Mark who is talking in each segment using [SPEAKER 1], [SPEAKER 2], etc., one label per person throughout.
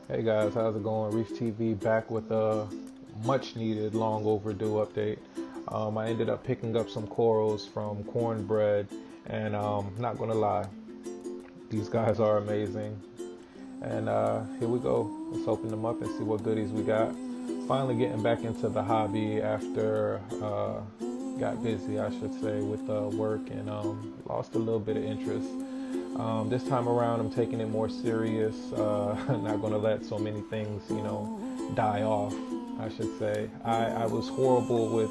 [SPEAKER 1] Hey guys, how's it going? Reef TV back with a much needed, long overdue update. I ended up picking up some corals from Cornbred, and not gonna lie, these guys are amazing. And here we go. Let's open them up and see what goodies we got. Finally getting back into the hobby after got busy, I should say, with work and lost a little bit of interest. This time around, I'm taking it more serious. Not going to let so many things, die off, I should say. I was horrible with,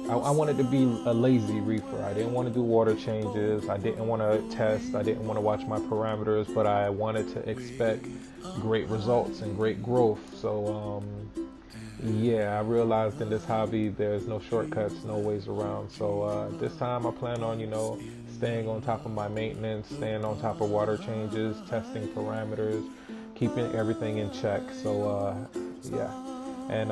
[SPEAKER 1] I wanted to be a lazy reefer. I didn't want to do water changes. I didn't want to test. I didn't want to watch my parameters, but I wanted to expect great results and great growth. So, yeah, I realized in this hobby, there's no shortcuts, no ways around. So this time I plan on, staying on top of my maintenance, staying on top of water changes, testing parameters, keeping everything in check. So yeah, and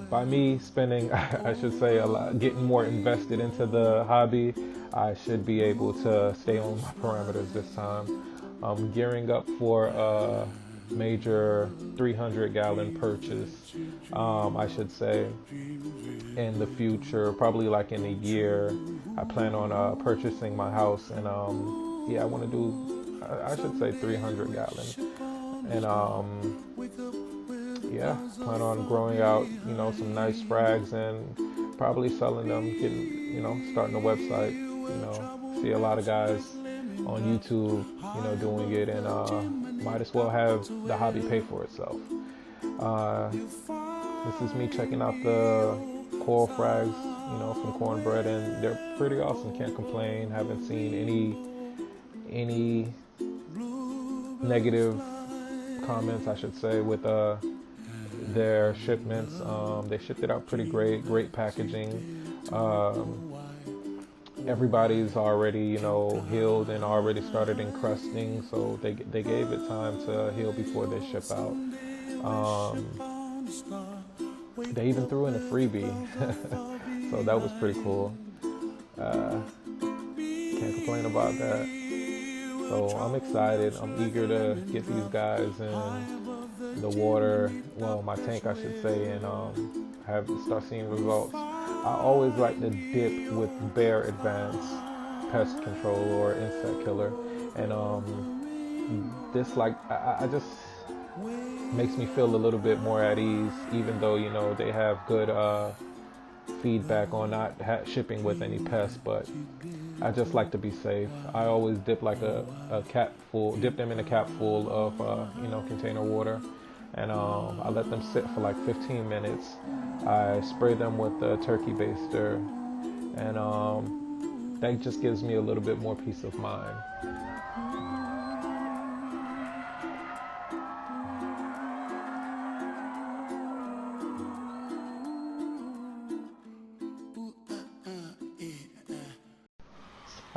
[SPEAKER 1] by me spending, I should say, getting more invested into the hobby, I should be able to stay on my parameters this time. I'm gearing up for a major 300-gallon purchase, I should say, in the future, probably like in a year. I plan on purchasing my house, and yeah, I want to do, I should say, 300 gallons, and yeah, plan on growing out, some nice frags and probably selling them, getting, starting a website, see a lot of guys on YouTube, doing it, and might as well have the hobby pay for itself. This is me checking out the coral frags, from Cornbred, and they're pretty awesome. Can't complain. Haven't seen any negative comments, I should say, with their shipments. They shipped it out pretty great packaging. Everybody's already, healed and already started encrusting, so they gave it time to heal before they ship out. They even threw in a freebie, so that was pretty cool. Can't complain about that. So I'm excited. I'm eager to get these guys in the water, well, my tank, I should say, and start seeing results. I always like to dip with Bear Advanced Pest Control or Insect Killer, and this, like, I just makes me feel a little bit more at ease, even though they have good feedback on not shipping with any pests, but I just like to be safe. I always dip like dip them in a cap full of container water, and I let them sit for like 15 minutes. I spray them with the turkey baster, and that just gives me a little bit more peace of mind.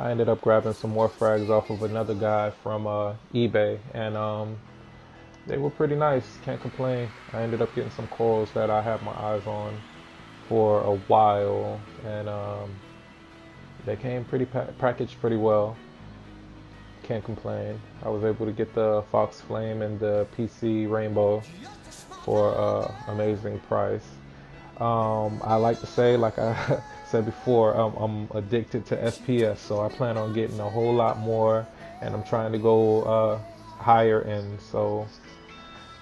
[SPEAKER 1] I ended up grabbing some more frags off of another guy from eBay, and they were pretty nice. Can't complain. I ended up getting some corals that I had my eyes on for a while, and they came packaged pretty well. Can't complain. I was able to get the Fox Flame and the PC Rainbow for an amazing price. I like to say, like I said before, I'm addicted to SPS, so I plan on getting a whole lot more, and I'm trying to go higher end. So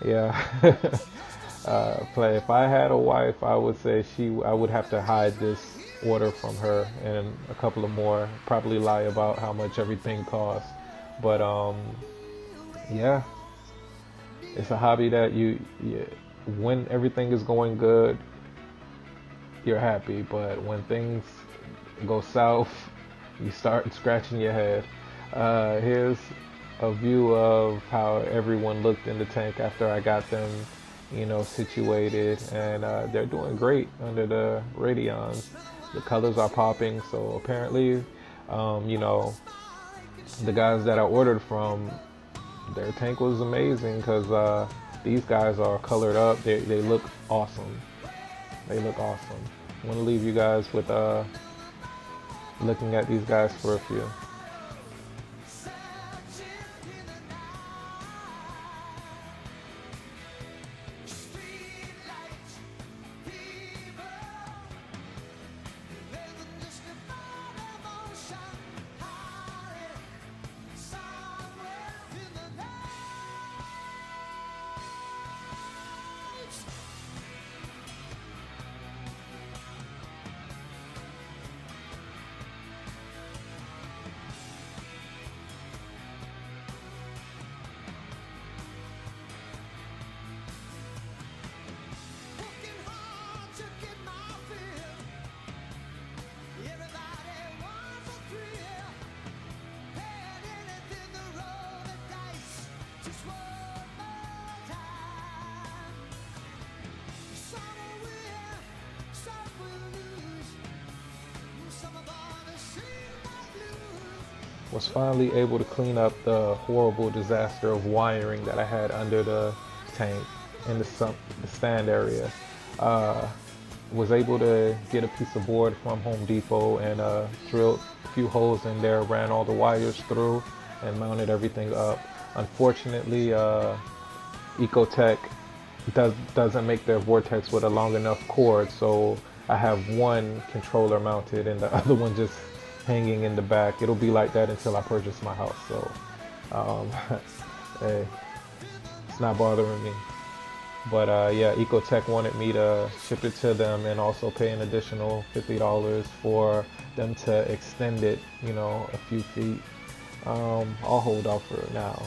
[SPEAKER 1] yeah, if I had a wife, I would say I would have to hide this order from her and a couple of more, probably lie about how much everything costs. But yeah, it's a hobby that when everything is going good, you're happy, but when things go south, you start scratching your head. Here's a view of how everyone looked in the tank after I got them, situated, and they're doing great under the radions. The colors are popping, so apparently, the guys that I ordered from, their tank was amazing, because these guys are colored up. They look awesome. They look awesome. I want to leave you guys with looking at these guys for a few. was finally able to clean up the horrible disaster of wiring that I had under the tank in the stand area. Was able to get a piece of board from Home Depot and drilled a few holes in there, ran all the wires through, and mounted everything up. Unfortunately, Ecotech doesn't make their vortex with a long enough cord, so I have one controller mounted and the other one just hanging in the back. It'll be like that until I purchase my house, so hey, it's not bothering me. But yeah, Ecotech wanted me to ship it to them and also pay an additional $50 for them to extend it, you know, a few feet. I'll hold off for now.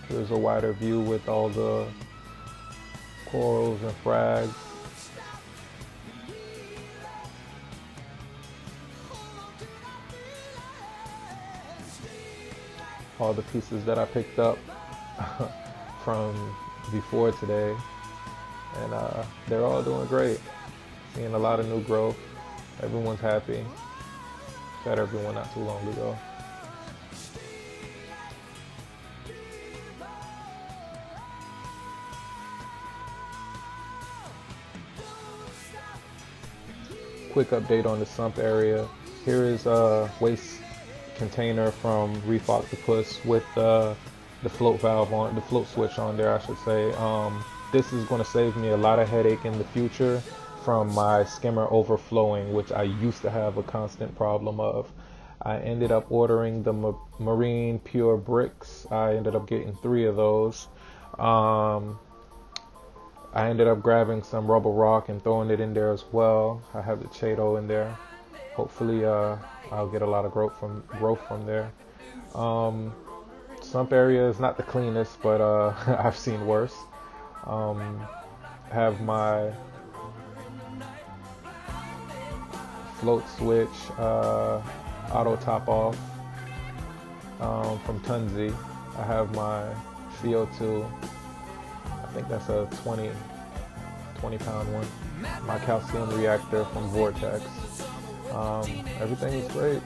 [SPEAKER 1] There's a wider view with all the corals and frags. All the pieces that I picked up from before today, and they're all doing great. Seeing a lot of new growth. Everyone's happy. Fed everyone not too long ago. Quick update on the sump area. Here is a waste container from Reef Octopus with the float valve on, the float switch on there, I should say. This is going to save me a lot of headache in the future from my skimmer overflowing, which I used to have a constant problem of. I ended up ordering the marine pure bricks. I ended up getting 3 of those. I ended up grabbing some rubber rock and throwing it in there as well. I have the Chato in there. Hopefully I'll get a lot of growth from there. Sump area is not the cleanest, but I've seen worse. Have my float switch auto top off from Tunze. I have my CO2. I think that's a 20 pound one. My calcium reactor from Vortex. Everything is great.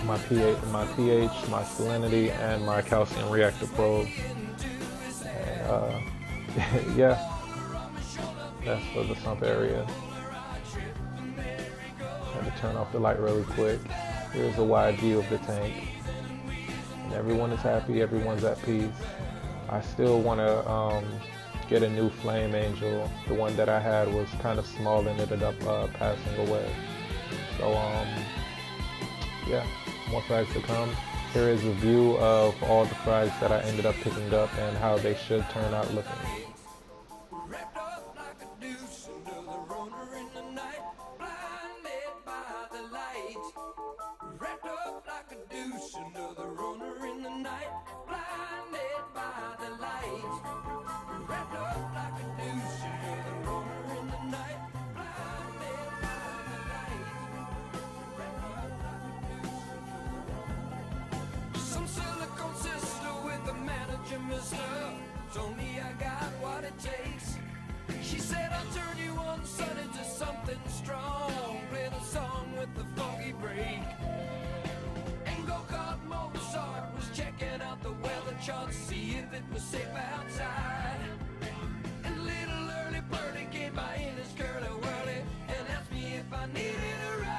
[SPEAKER 1] My pH, my salinity, and my calcium reactor probe. And yeah, that's for the sump area. Had to turn off the light really quick. Here's a wide view of the tank. And everyone is happy, everyone's at peace. I still want to get a new flame angel. The one that I had was kind of small and ended up passing away. So yeah, more frags to come. Here is a view of all the frags that I ended up picking up and how they should turn out looking.
[SPEAKER 2] Told me I got what it takes. She said I'll turn you on sun into something strong. Play the song with the funky break. And go-kart Mozart was checking out the weather chart, see if it was safe outside. And little early birdie came by in his curly whirly and asked me if I needed a ride.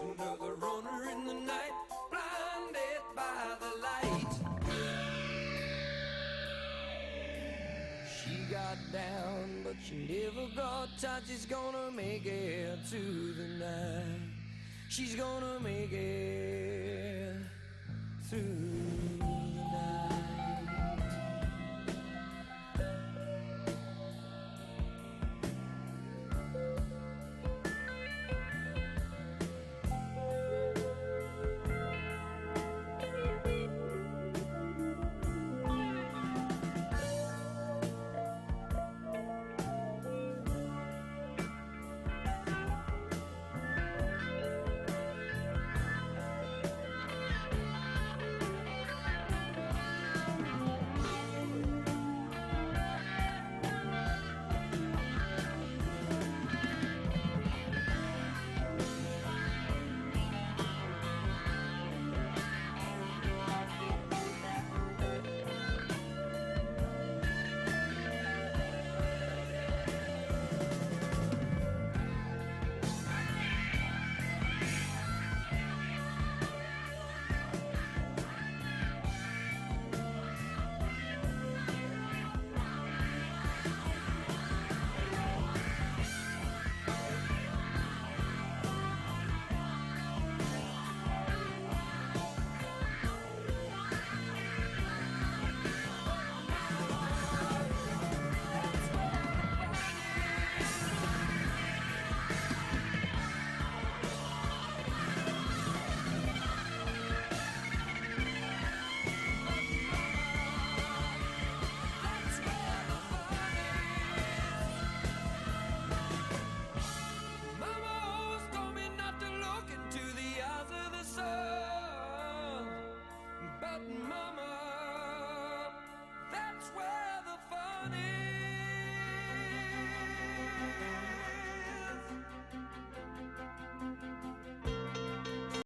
[SPEAKER 2] Another runner in the night, blinded by the light. She got down, but she never got tight. She's gonna make it to the night. She's gonna make it through.